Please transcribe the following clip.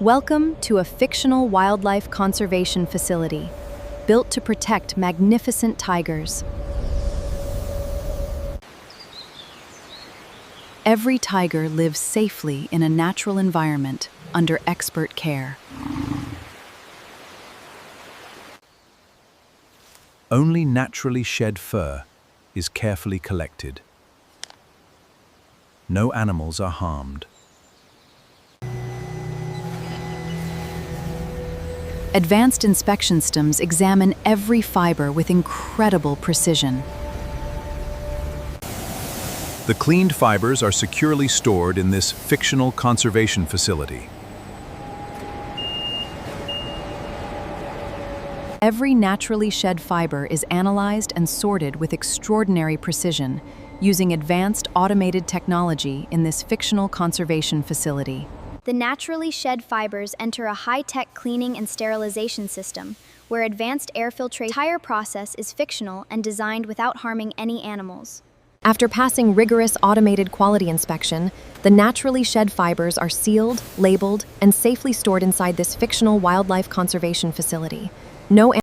Welcome to a fictional wildlife conservation facility, built to protect magnificent tigers. Every tiger lives safely in a natural environment under expert care. Only naturally shed fur is carefully collected. No animals are harmed. Advanced inspection systems examine every fiber with incredible precision. The cleaned fibers are securely stored in this fictional conservation facility. Every naturally shed fiber is analyzed and sorted with extraordinary precision, using advanced automated technology in this fictional conservation facility. The naturally shed fibers enter a high-tech cleaning and sterilization system, where advanced air filtration. The entire process is fictional and designed without harming any animals. After passing rigorous automated quality inspection, the naturally shed fibers are sealed, labeled, and safely stored inside this fictional wildlife conservation facility. No